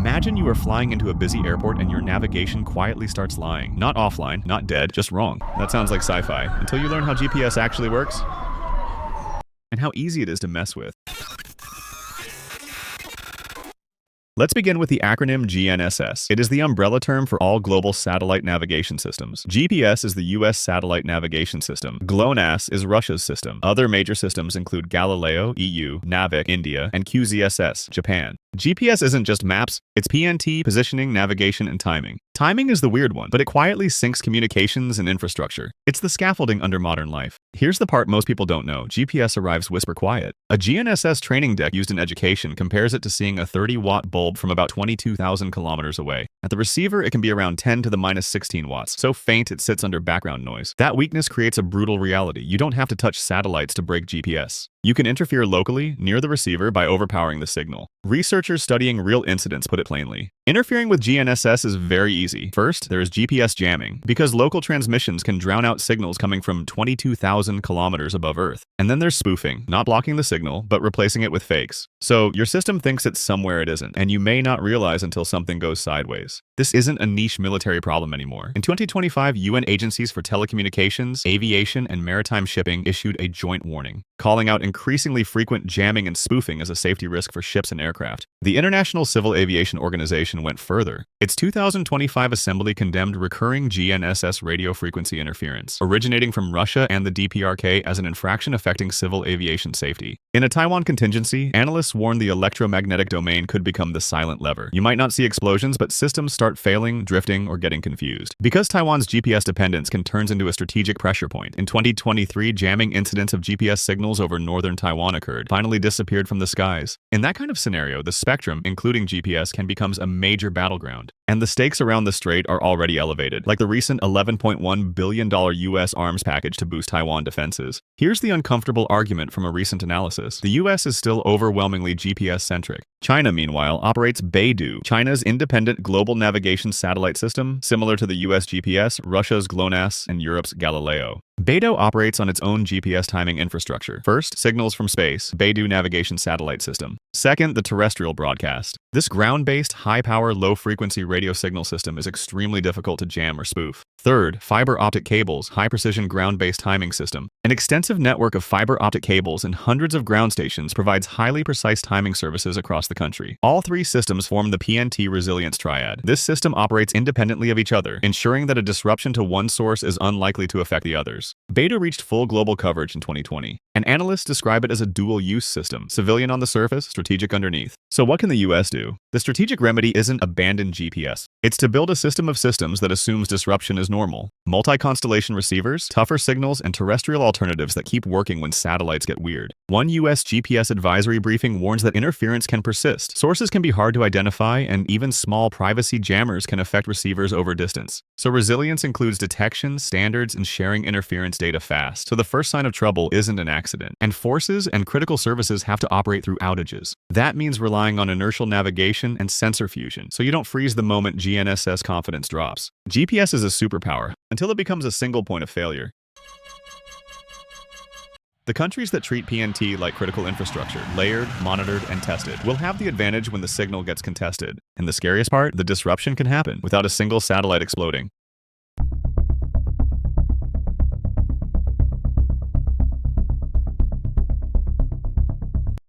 Imagine you are flying into a busy airport and your navigation quietly starts lying. Not offline, not dead, just wrong. That sounds like sci-fi, until you learn how GPS actually works and how easy it is to mess with. Let's begin with the acronym GNSS. It is the umbrella term for all global satellite navigation systems. GPS is the US satellite navigation system. GLONASS is Russia's system. Other major systems include Galileo, EU, NAVIC, India, and QZSS, Japan. GPS isn't just maps, it's PNT, positioning, navigation, and timing. Timing is the weird one, but it quietly syncs communications and infrastructure. It's the scaffolding under modern life. Here's the part most people don't know. GPS arrives whisper quiet. A GNSS training deck used in education compares it to seeing a 30-watt bulb from about 22,000 kilometers away. At the receiver, it can be around 10 to the minus 16 watts, so faint it sits under background noise. That weakness creates a brutal reality. You don't have to touch satellites to break GPS. You can interfere locally, near the receiver, by overpowering the signal. Researchers studying real incidents put it plainly. Interfering with GNSS is very easy. First, there is GPS jamming, because local transmissions can drown out signals coming from 22,000 kilometers above Earth. And then there's spoofing, not blocking the signal, but replacing it with fakes. So your system thinks it's somewhere it isn't, and you may not realize until something goes sideways. This isn't a niche military problem anymore. In 2025, UN agencies for telecommunications, aviation, and maritime shipping issued a joint warning, calling out increasingly frequent jamming and spoofing as a safety risk for ships and aircraft. The International Civil Aviation Organization went further. Its 2025 assembly condemned recurring GNSS radio frequency interference, originating from Russia and the DPRK, as an infraction affecting civil aviation safety. In a Taiwan contingency, analysts warned the electromagnetic domain could become the silent lever. You might not see explosions, but systems start failing, drifting, or getting confused. Because Taiwan's GPS dependence can turn into a strategic pressure point, in 2023, jamming incidents of GPS signals over northern Taiwan occurred, finally disappeared from the skies. In that kind of scenario, the spectrum, including GPS, can become a major battleground. And the stakes around the strait are already elevated, like the recent $11.1 billion US arms package to boost Taiwan defenses. Here's the uncomfortable argument from a recent analysis. The US is still overwhelmingly GPS-centric. China, meanwhile, operates Beidou, China's independent global navigation satellite system, similar to the US GPS, Russia's GLONASS, and Europe's Galileo. Beidou operates on its own GPS timing infrastructure. First, signals from space, Beidou navigation satellite system. Second, the terrestrial broadcast. This ground-based, high-power, low-frequency radio signal system is extremely difficult to jam or spoof. Third, fiber optic cables, high-precision ground-based timing system. An extensive network of fiber optic cables and hundreds of ground stations provides highly precise timing services across the country. All three systems form the PNT resilience triad. This system operates independently of each other, ensuring that a disruption to one source is unlikely to affect the others. Beidou reached full global coverage in 2020, and analysts describe it as a dual-use system, civilian on the surface, strategic underneath. So what can the US do? The strategic remedy isn't abandon GPS. It's to build a system of systems that assumes disruption is normal. Multi-constellation receivers, tougher signals, and terrestrial alternatives that keep working when satellites get weird. One US GPS advisory briefing warns that interference can persist. Sources can be hard to identify, and even small privacy jammers can affect receivers over distance. So resilience includes detection, standards, and sharing interference data fast. So the first sign of trouble isn't an accident. And forces and critical services have to operate through outages. That means relying on inertial navigation and sensor fusion, so you don't freeze the moment GNSS confidence drops. GPS is a superpower, until it becomes a single point of failure. The countries that treat PNT like critical infrastructure, layered, monitored, and tested, will have the advantage when the signal gets contested. And the scariest part, the disruption can happen without a single satellite exploding.